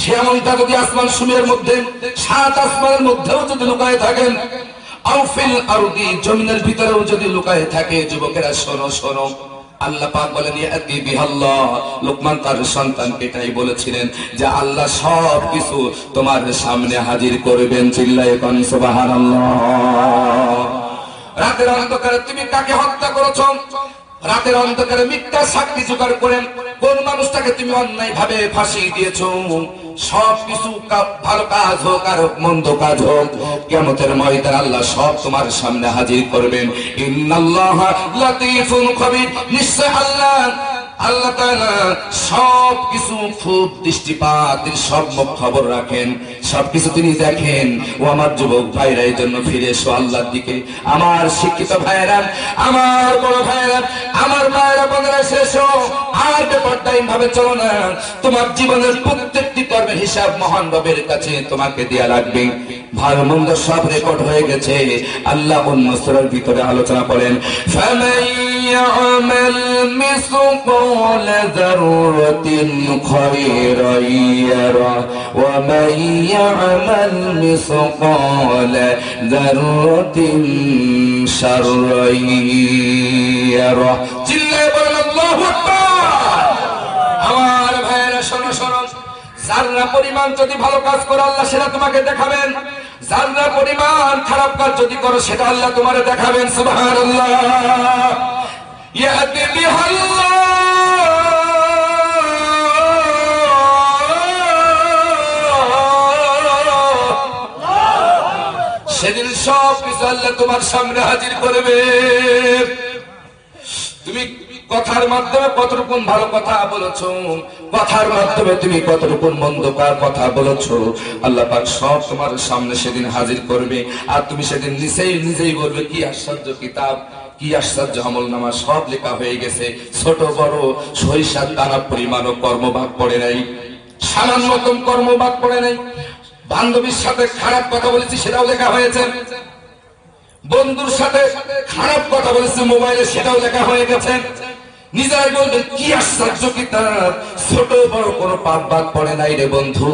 A: সে আমলটা যদি আসমান সুমের মধ্যে, সাত আসমানের মধ্যেও যদি লুকায়ে থাকেন, আও ফিল আরদি, জমিনের ভিতরেও যদি লুকায়ে থাকে, যুবকেরা শোনো শোনো, আল্লাহ পাক বলেন ইয়াতি বিহাল্লাহ। লোকমান তার সন্তানকে এটাই বলেছিলেন যে আল্লাহ সব কিছু তোমার সামনে হাজির করবেন। চিল্লায়ে কোন সুবহানাল্লাহ। রাতের অন্ধকারে তুমি কাকে হত্যা করেছো? রাতের অন্ধকারে মিথ্যা সাক্ষী জোগাড় করেন কোন মানুষটাকে তুমি অন্যায় ভাবে ফাঁসি দিয়েছো, সবকিছু ভালো কাজ হোক আর মন্দ কাজ হোক, কিয়ামতের ময়দানে আল্লাহ সব তোমার সামনে হাজির করবেন। ইন্নাল্লাহা লাতীফুন খবীর, নিশ্চয় আল্লাহ তাআলা সবকিছু খুব দৃষ্টিপাতের সব খবর রাখেন, সবকিছু তিনি দেখেন। ও আমার যুবক ভাইরা, এই জন্য ফিরে এসো আল্লাহর দিকে। আমার শিক্ষিত ভাইরা, আমার বড় ভাইরা, আমার মায়েরা বোনেরা, এসো আর বেপরদায়ী ভাবে চলো না। তোমার জীবনের প্রত্যেকটি কর্মের হিসাব মহান রবের কাছে তোমাকে দেয়া লাগবে। ভালো মন্দ সব রেকর্ড হয়ে গেছে। আল্লাহ অন্য সূরার ভিতরে আলোচনা করেন, ফামান ইয়ামাল মিসকাল যাররাতিন খায়রান ইয়ারা ওয়া মান ইয়ামাল মিসকাল যাররাতিন শাররান ইয়ারা। চিল্লায়ে বলেন আল্লাহু আকবার। আমার ভাইয়েরা শোনো শোনো, যারা পরিমাণ যদি ভালো কাজ করো আল্লাহ সেটা তোমাকে দেখাবেন, যারা পরিমাণ খারাপ কাজ যদি করো সেটা আল্লাহ তোমারে দেখাবেন। সুবহানাল্লাহ। ইয়াতি বিহাল্লাহ, সেদিন সব কিছু আল্লাহ তোমার সামনে হাজির করবে। তুমি কথার মাধ্যমে কতটুকু ভালো কথা বলেছো, কথার মাধ্যমে তুমি কতটুকু মন্দ কথা বলেছো, আল্লাহ পাক সব তোমার সামনে সেদিন হাজির করবে। আর তুমি সেদিন নিজেই বলবে, কি আশ্চর্য কিতাব, কি আশ্চর্য আমলনামা, সব লেখা হয়ে গেছে। ছোট বড় সরিষার দানা পরিমাণও কর্মভাগ পড়ে নাই, সামান্য কর্মভাগ পড়ে নাই। বান্ধবীর সাথে খারাপ কথা বলেছি সেটাও লেখা হয়েছে, বন্ধুর সাথে খারাপ কথা বলেছে মোবাইলে সেটাও লেখা হয়ে গেছে। নিজেরাই বলবেন, কি আশ্চর্য কিতাব, ছোট বড় কোনো পাপ বাদ পড়ে নাই রে বন্ধু।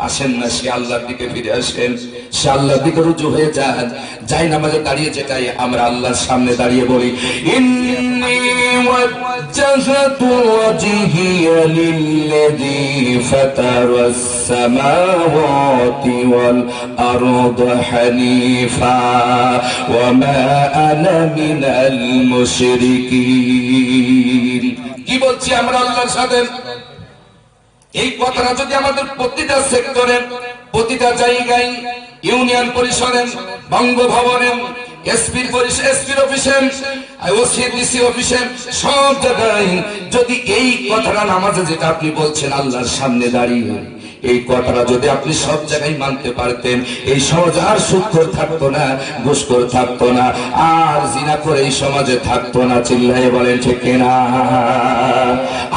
A: আসেন না, সে আল্লাহর দিকে ফিরে আসেন, সে আল্লাহর দিকে রুজু হয়ে যান। যাই নামাজে দাঁড়িয়ে যেটাই আমরা আল্লাহর সামনে দাঁড়িয়ে বলি, ইন্নী ওয়াজ্জাহতু ওয়াজহিয়া লিল্লাযী ফাতারাস সামাওয়াতি ওয়াল আরদা হানিফা ওয়া মা আনা মিনাল মুশরিকিন। কি বলছি আমরা আল্লাহর সাথে? এই কথাটা যদি আমাদের প্রতিটা সেক্টরে, প্রতিটা জায়গায়, ইউনিয়ন পরিষদে, বঙ্গভবনে, এসপির অফিসে, ওসিডিসি অফিসে, সব জায়গায় যদি এই কথাটা নামাজে যেটা আপনি বলছেন আল্লাহর সামনে দাঁড়িয়ে, এই কথাটা যদি আপনি সব জায়গায় মানতে পারতেন, এই সমাজ আর সুদখোর থাকতো না, ঘুষখোর থাকতো না, আর জিনা করে এই সমাজে থাকতো না। চিল্লায়ে বলেন ঠিক কিনা?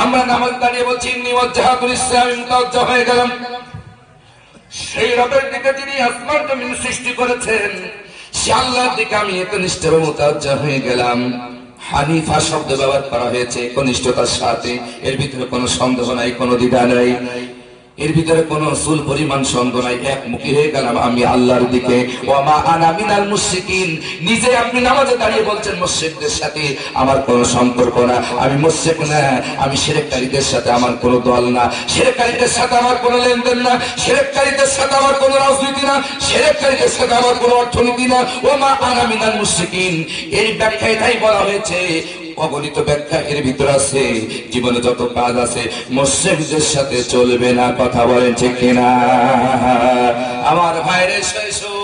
A: আমরা নামাজ দাঁড়িয়ে বলছি, ইন্নী ওয়াজ্জাহতু লিস-সামি, মুতাওয়াজ্জিহ হয়ে গেলাম সেই রবের দিকে যিনি আসমান জমিন সৃষ্টি করেছেন, সে আল্লাহর দিকে আমি একনিষ্ঠভাবে মুতাওয়াজ্জিহ হয়ে গেলাম। হানিফা শব্দ ব্যবহার করা হয়েছে একনিষ্ঠতার সাথে, এর ভিতরে কোনো সন্দেহ নাই, কোনো দ্বিধা নাই, এর ভিতরে কোন চুল পরিমাণ সন্দেহ নাই। একমুখী হয়ে গেলাম আমি আল্লাহর দিকে। ওয়া মা আনা মিনাল মুশরিকিন, নিজে আপনি নামাজে দাঁড়িয়ে বলছেন মুশরিকদের সাথে আমার কোনো সম্পর্ক না, আমি মুশরিক না, আমি শিরককারীদের সাথে আমার কোনো দল না, শিরককারীদের সাথে আমার কোনো লেনদেন না, শিরককারীদের সাথে আমার কোনো রাজনীতি না, শিরককারীদের সাথে আমার কোনো অর্থনীতি না। ওয়া মা আনা মিনাল মুশরিকিন, এই ব্যাখ্যা এটাই বলা হয়েছে। অগণিত ব্যাখ্যা এর ভিতর আছে। জীবনে যত কাজ আছে মুশরিকদের সাথে চলবে না। কথা বলেন ঠিক কিনা? আমার ভাইরে, এসো,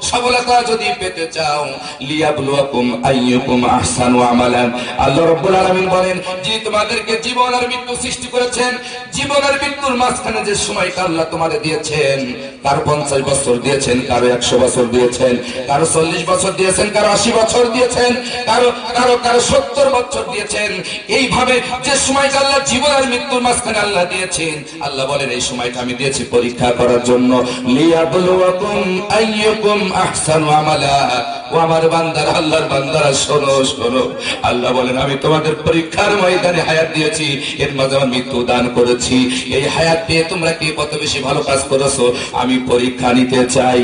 A: সফলতা যদি পেতে চাও, লিয়াবলুয়াকুম আইয়ুকুম আহসানু আমালান। আল্লাহ রাব্বুল আলামিন বলেন, যিনি তোমাদেরকে জীবন আর মৃত্যু সৃষ্টি করেছেন, জীবন আর মৃত্যুর মাঝখানে যে সময়টা আল্লাহ তোমাদের দিয়েছেন, কারো 50 বছর দিয়েছেন, কারো 100 বছর দিয়েছেন, কারো 40 বছর দিয়েছেন, কারো 80 বছর দিয়েছেন, কারো 70 বছর দিয়েছেন। এইভাবে যে সময়টা আল্লাহ জীবন আর মৃত্যুর মাঝখানে আল্লাহ দিয়েছেন, আল্লাহ বলেন এই সময়টা আমি দিয়েছি পরীক্ষা করার জন্য। লিয়াবলুয়াকুম আইয়ুকুম আহসানু আমালা। ও আমার বান্দারা, আল্লাহর বান্দারা, শোনো শোনো, আল্লাহ বলেন আমি তোমাদের পরীক্ষার ময়দানে হায়াত দিয়েছি, এর মাঝে আমি মৃত্যু দান করেছি। এই হায়াত পেয়ে তোমরা কি কত বেশি ভালো কাজ করেছো আমি পরীক্ষা নিতে চাই।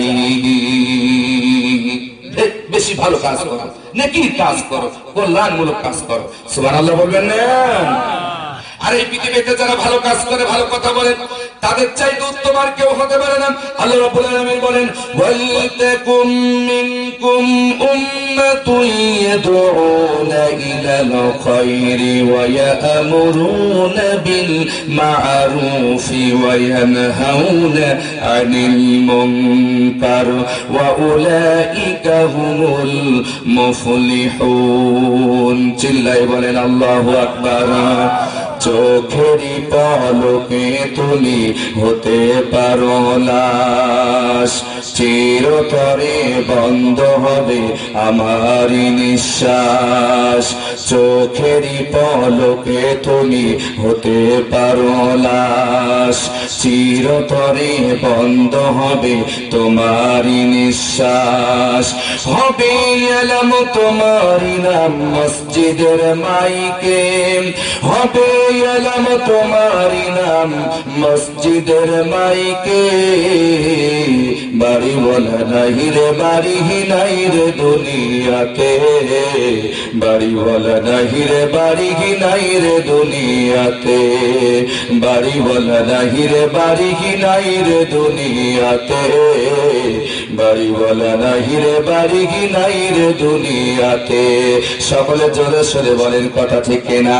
A: বেশি ভালো কাজ করো, নেকির কাজ করো, কল্যাণমূলক কাজ করো। সুবহানাল্লাহ বলবেন না? আর এই পৃথিবীতে যারা ভালো কাজ করে, ভালো কথা বলে, তাদের চাইতে উত্তম আর কেউ হতে পারে না। আল্লাহ রাব্বুল আলামিন বলেন ওয়ালতাকুম মিনকুম উম্মাতুন ইয়াদউনা ইলাল খায়রি ওয়া ইয়া'মুরুনা বিল মা'রুফি ওয়া ইয়ানহাউনা আনিল মুনকার ওয়া উলাইকা হুমুল মুফলিহুন। চিল্লায়ে বলেন আল্লাহু আকবার। চোখেরই পলকে তুমি হতে পারো লাশ, চিরতরে বন্ধ হবে আমারই নিঃশ্বাস। চোখেরই পলকে তুমি হতে পারো লাশ, চিরতরে বন্ধ হবে তোমারই নিঃশ্বাস। হবে এলাম তোমারই নাম মসজিদের মাইকে, হবে এলাম তোমারই নাম মসজিদের মাইকে। বাড়ি বলা নাই রে বাড়ি নাই রে দুনিয়াতে, বাড়ি বলা নাই রে বাড়ি নাই রে দুনিয়াতে, বাড়ি বলা নাই রে বাড়ি নাই রে দুনিয়াতে, বাড়ি বলা নাই রে বাড়ি নাই রে দুনিয়াতে। সকলে জোরে সোরে বলেন কথা ঠিক না?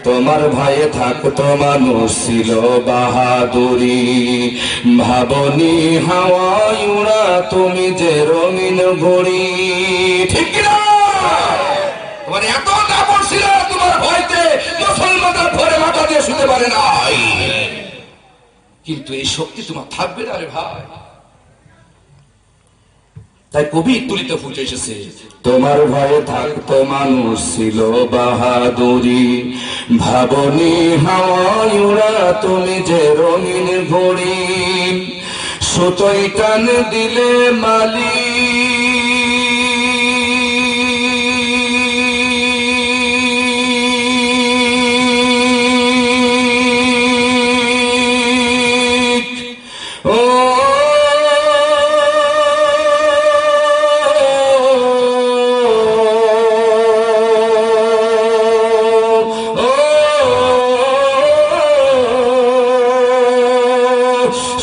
A: তোমার ভাইয়ে থাকতো মানুষ ছিল বাহাদুরি, ভাবনি হাওয়ায় উড়া তুমি যে রঙিন ঘড়ি। ঠিক না? তোমার এত দাপট ছিল তোমার ভয়তে মুসলমানরা ভরে মাথা দিয়ে শুতে পারে নাই, কিন্তু এই শক্তি তোমার থাকবে না রে ভাই। তাই কবি তুলিতে ফুটে এসেছে তোমার ভয়ে থাকতো মানুষ ছিল বাহাদুরি, ভাবনি হাওয়ায় উড়া তুমি যে রঙিন ঘড়ি। সুতোই টান দিলে মালি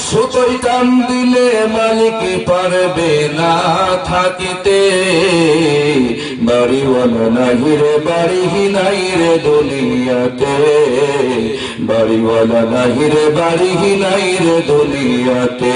A: সুতোই টান দিলে মালিক পারবে না থাকিতে। বাড়িওয়ালা নাই রে বাড়ি নাই রে দুনিয়াতে, বাড়িওয়ালা নাই রে বাড়ি নাই রে দুনিয়াতে।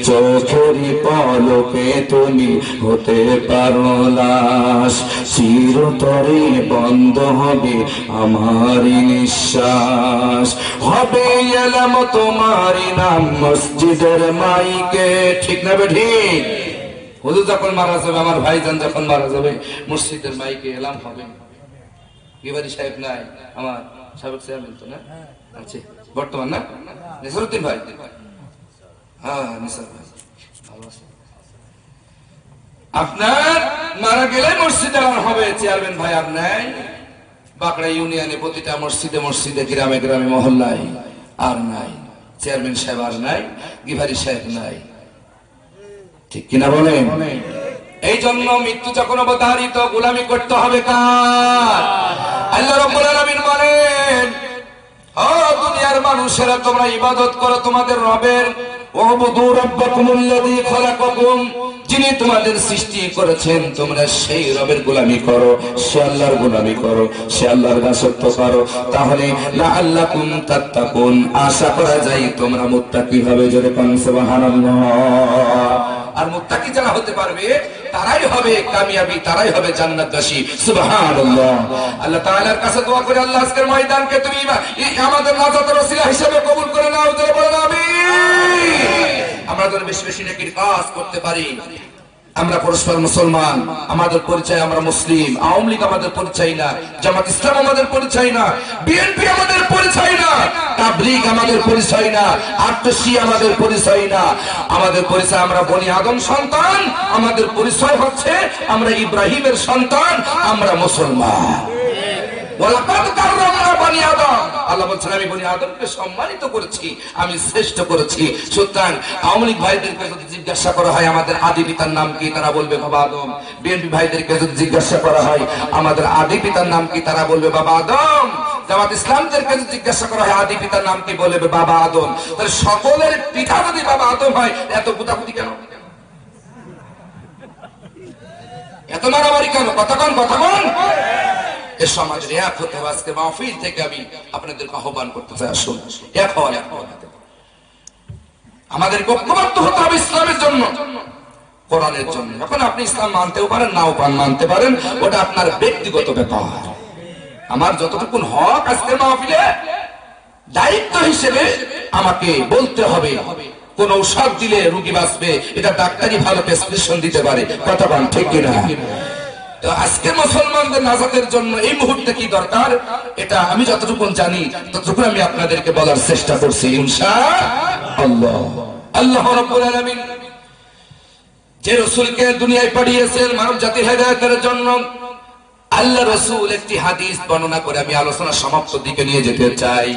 A: চোখেরই পলকে তুমি হতে পারো লাশ, চিরতরে বন্ধ হবে আমারই নিঃশ্বাস। হবে এলাম তোমারই নাম মসজিদের মাইকে। ঠিক না ঠিক? হুজুর যখন মারা যাবে, আমার ভাইজান যখন মারা যাবে, মসজিদের মাইকে এলাম হবে। গিবারি সাহেব নাই, আমার সাবেক চেয়ারম্যান তো না আছে বর্তমান, না নিসারউদ্দিন ভাই? হ্যাঁ নিসার ভাই ভালো আছে। আপনার মারা গেলে মসজিদে এলাম হবে, চেয়ারম্যান ভাই আর নাই। বাঁকড়া ইউনিয়নে প্রতিটা মসজিদে মসজিদে, গ্রামে গ্রামে মহল্লায় আর নাই। চেয়ারম্যান সাহেব আর নাই, গিভারি সাহেব নাই। ঠিক কিনা বলেন? এই জন্য মৃত্যু যখন অবধারিত, গোলামি করতে হবে কার? আল্লাহ রাব্বুল আলামিন বলেন ও দুনিয়ার মানুষেরা তোমরা ইবাদত করো তোমাদের রবের। ওয়াবুদু রাব্বাকুমুল্লাযী খালাকাকুম, যিনি তোমাদের সৃষ্টি করেছেন, তোমরা সেই রবের গোলামি করো, সে আল্লাহর গোলামি করো, সে আল্লাহর দাসত্ব করো। তাহলে লাআল্লাকুম তাত্তাকুন, আশা করা যায় তোমরা মুত্তাকি হবে। জোরে কোন সুবহানাল্লাহ। আর মুত্তাকি যারা হতে পারবে তারাই হবে কামিয়াবি, তারাই হবে জান্নাতবাসী। সুবহানাল্লাহ। আল্লাহ তাআলার কাছে দোয়া করে আল্লাহ আজকের ময়দানকে তুমি আমাদের নাজাতের ওসিলা হিসেবে কবুল করে নাও। জোরে বলেন আমিন। আমরা যেন বেশি বেশি নেকির কাজ করতে পারি। আমরা পরস্পর মুসলমান, আমাদের পরিচয় আমরা মুসলিম। আওয়ামী লীগ আমাদের পরিচয় না, জামাত ইসলাম আমাদের পরিচয় না, বিএনপি আমাদের পরিচয় না, তাবলীগ আমাদের পরিচয় না, আটশি আমাদের পরিচয় না। আমাদের পরিচয় আমরা বনি আদম সন্তান, আমাদের পরিচয় হচ্ছে আমরা ইব্রাহিমের সন্তান, আমরা মুসলমান। আল্লাহ বলছেন আমি বনি আদমকে সম্মানিত করেছি, আমি শ্রেষ্ঠ করেছি। সুতরাং আওয়ামী লীগ ভাইদেরকে যদি জিজ্ঞাসা করা হয় আমাদের আদি পিতার নাম কি, তারা বলবে বাবা আদম। বিএনপি ভাইদেরকে যদি জিজ্ঞাসা করা হয় আমাদের আদি পিতার নাম কি, তারা বলবে বাবা আদম। জামাত ইসলামদেরকে জিজ্ঞাসা করা হয় আদি পিতার নাম কি, বলবে বাবা আদম। তাহলে সকলের পিতা যদি বাবা আদম হয়, এত কুতাকুতি কেন, এত মারামারি কেন? কতক্ষণ এ সমাজের এক হতে হবে। আজকে মাহফিল থেকে আমি আপনাদেরকে আহ্বান করতে চাই, আসুন এক হওয়ার আমাদের ঐক্যবদ্ধ হতে হবে ইসলামের জন্য, কোরআনের জন্য। এখন আপনি ইসলাম মানতেও পারেন, নাও মানতে পারেন, ওটা আপনার ব্যক্তিগত ব্যাপার। আমার যতটুকু হক আজকে মাহফিলে দায়িত্ব হিসেবে আমাকে বলতে হবে, কোন ঔষধ দিলে রোগী বাঁচবে, এটা ডাক্তারি ভালো প্রেসক্রিপশন দিতে পারে, কতক্ষণ ঠিক কিনা? তো আজকে মুসলমানদের নাজাতের জন্য এই মুহূর্তে কি দরকার, এটা আমি যতটুকু জানি ততটুকু আমি আপনাদেরকে বলার চেষ্টা করছি ইনশাআল্লাহ। আল্লাহ রাব্বুল আলামিন যে রাসূলকে দুনিয়ায় পাঠিয়েছেন মানব জাতির হেদায়েতের জন্য, আল্লাহ রাসূল একটি হাদিস বর্ণনা করে আমি আলোচনা সমাপ্ত দিকে নিয়ে যেতে চাই।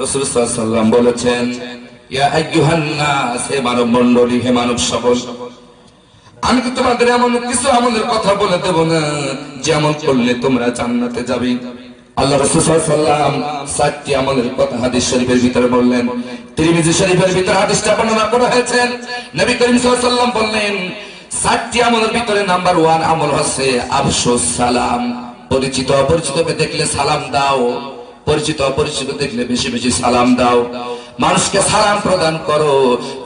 A: রাসূল সাল্লাল্লাহু আলাইহি ওয়াসাল্লাম বলেছেন, ইয়া আইয়ুহান নাস, হে মানব মণ্ডলী, হে মানব সকল, আমি তো তোমাদের এমন কিছু আমলের কথা বলে দেব না যে আমল করলে তোমরা জান্নাতে যাবে। আল্লাহ রাসূল সাল্লাল্লাহু আলাইহি ওয়াসাল্লাম 4টি আমলের কথা হাদিস শরীফের ভিতরে বললেন। তিরমিজি শরীফের ভিতরে হাদিসটা বর্ণনা করা হয়েছে। নবী করিম সাল্লাল্লাহু আলাইহি ওয়াসাল্লাম বললেন, 4টি আমলের ভিতরে নাম্বার 1 আমল হচ্ছে আফসুস সালাম। পরিচিত অপরিচিতকে দেখলে সালাম দাও, পরিচিত অপরিচিত দেখলে বেশি বেশি সালাম দাও, মানুষকে সালাম প্রদান করো।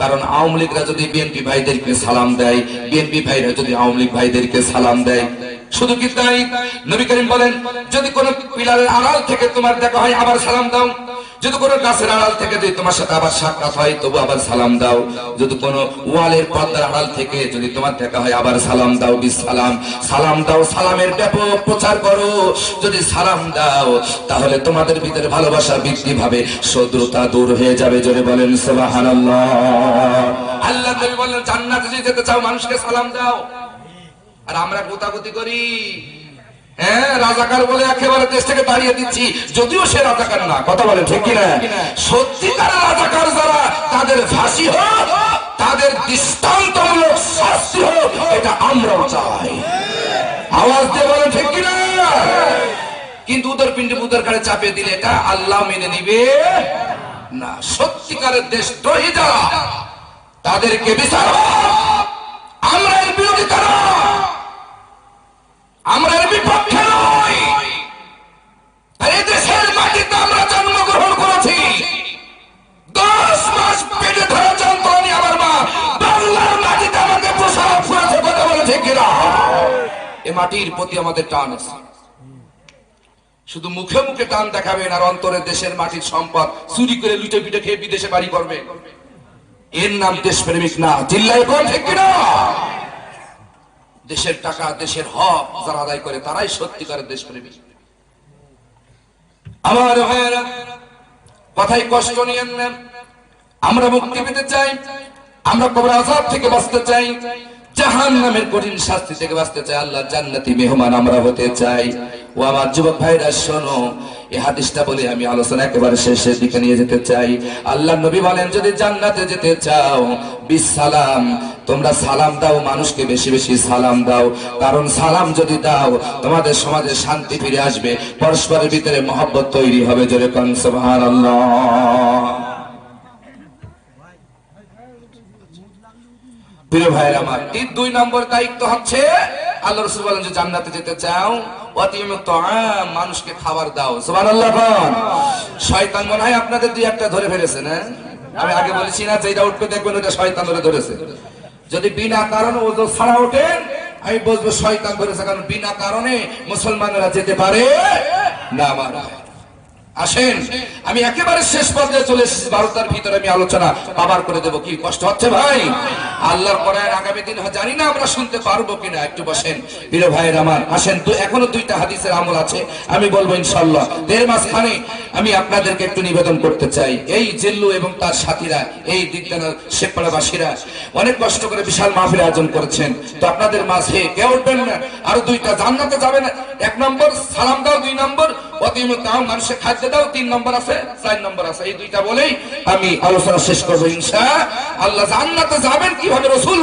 A: কারণ আওয়ামী লীগরা যদি বিএনপি ভাইদেরকে সালাম দেয়, বিএনপি ভাইরা যদি আওয়ামী লীগ ভাইদেরকে সালাম দেয়, শুধু কি তাই, নবী করিম বলেন, যদি কোনো পিলারের আড়াল থেকে তোমার দেখা হয় আবার সালাম দাও, যদি কোনো গাছের আড়াল থেকে যদি তোমার সাথে আবার সাক্ষাৎ হয় তবু আবার সালাম দাও, যদি কোনো ওয়ালের পর্দার আড়াল থেকে যদি তোমার দেখা হয় আবার সালাম দাও। বিসালাম, সালাম দাও, সালামের ব্যাপক প্রচার করো। যদি সালাম দাও তাহলে তোমাদের ভিতরে ভালোবাসা বৃদ্ধি পাবে, শত্রুতা দূর হয়ে যাবে। জোরে বলেন সুবহানাল্লাহ। আল্লাহ নবী বলেন, জান্নাতে যদি যেতে চাও মানুষকে সালাম দাও। আর আমরা গোতাগুতি করি, হ্যাঁ, রাজাকার বলে একেবারে দেশ থেকে তাড়িয়ে দিচ্ছি, যদিও সে রাজাকার না। কথা বলে ঠিক কিনা? সত্যিকার রাজাকার যারা, তাদের ফাঁসি হোক, তাদের দৃষ্টান্তমূলক শাস্তি হোক, এটা আমরাও চাই। আওয়াজ দিয়ে বলে ঠিক কিনা? কিন্তু উদর পিণ্ডে উদর কারে চাপিয়ে দিলে এটা আল্লাহ মেনে নিবে না। সত্যিকারের দেশদ্রোহী যারা, তাদেরকে বিচার হোক। আমরা এর বিরোধিতা না, আমরা এর বিপক্ষে নই। এই দেশের মাটিতে আমরা জন্মগ্রহণ করেছি, 10 মাস পেটে ধরে যন্ত্রণী আমার মা বাংলার মাটিতে আমাকে প্রসাব করেছে। কথা বলে ঠিক কিনা? এ মাটির প্রতি আমাদের টান আছে। শুধু মুখে মুখে টান দেখাবেন আর অন্তরে দেশের মাটির সম্পদ চুরি করে লুটে পিটে খেয়ে বিদেশে বাড়ি করবে, এর নাম দেশপ্রেমিক না। চিল্লায় কোন ঠিক কিনা? দেশের টাকা, দেশের হক যারা আদায় করে তারাই সত্যিকারের দেশপ্রেমিক। আমার ভাইয়েরা, কথাই কষ্ট নিয়েন না। আমরা মুক্তি পেতে চাই, আমরা কবর আযাব থেকে বাঁচতে চাই, জাহান্নামের কঠিন শাস্তি থেকে বাঁচতে চাই, আল্লাহ জান্নাতি মেহমান আমরা হতে চাই। ও আমার যুবক ভাইরা শোনো, এই হাদিসটা বলে আমি আলোচনা একেবারে শেষের দিকে নিয়ে যেতে চাই। আল্লাহ নবী বলেন, যদি জান্নাতে যেতে চাও বিসালাম, তোমরা সালাম দাও, মানুষকে বেশি বেশি সালাম দাও। কারণ সালাম যদি দাও তোমাদের সমাজে শান্তি ফিরে আসবে, পরস্পরের ভিতরে মহব্বত তৈরি হবে। জোরে কোন সুবহানাল্লাহ। প্রিয় ভাইরা আমার, এই 2 নম্বর দায়িত্ব হচ্ছে, আল্লাহ রাসূল বলেন যে জান্নাতে যেতে চাও ওয়াতিমুত তাআম, মানুষকে খাবার দাও। সুবহানাল্লাহ। শয়তান মনে হয় আপনাদের 2-1টা ধরে ফেলেছে না? আমি আগে বলেছি না, যেটা উঠবে দেখবেন ওটা শয়তান ধরেছে। যদি বিনা কারণে ওযো ছাড়া ওঠেন, আমি বলবো শয়তান ধরেছে, কারণ বিনা কারণে মুসলমানেরা যেতে পারে না। আমার আসেন, আমি একেবারে শেষ পর্যায়ে চলে এসেছি, 12টার ভিতরে আমি আলোচনা কভার করে দেবো। কি কষ্ট হচ্ছে ভাই? আল্লাহর কোরআন আগামী দিন জানি না আমরা শুনতে পারবো কিনা। একটু বসেন প্রিয় ভাইয়ের আমার, আসেন। এখনো 2টা হাদিসের আমল আছে, আমি বলবো ইনশাআল্লাহ। এর মাঝখানে আমি আপনাদেরকে একটু নিবেদন করতে চাই, এই জিল্লু এবং তার সাথীরা, এই দিকদানা শেখপাড়াবাসীরা অনেক কষ্ট করে বিশাল মাহফিল আয়োজন করেছেন। তো আপনাদের মাঝে কেউ উঠবেন না, আরো 2টা জান্নাতে যাবেন। 1 নম্বর সালাম দাও, 2 নম্বর ওয়াতিমুত তাআম, মানুষের খাদ্য দাও, 3 নম্বর আছে, 4 নম্বর আছে। এই 2টা বলেই আমি আলোচনা শেষ করবো ইনশাআল্লাহ। জান্নাতে যাবেন কিভাবে রাসূল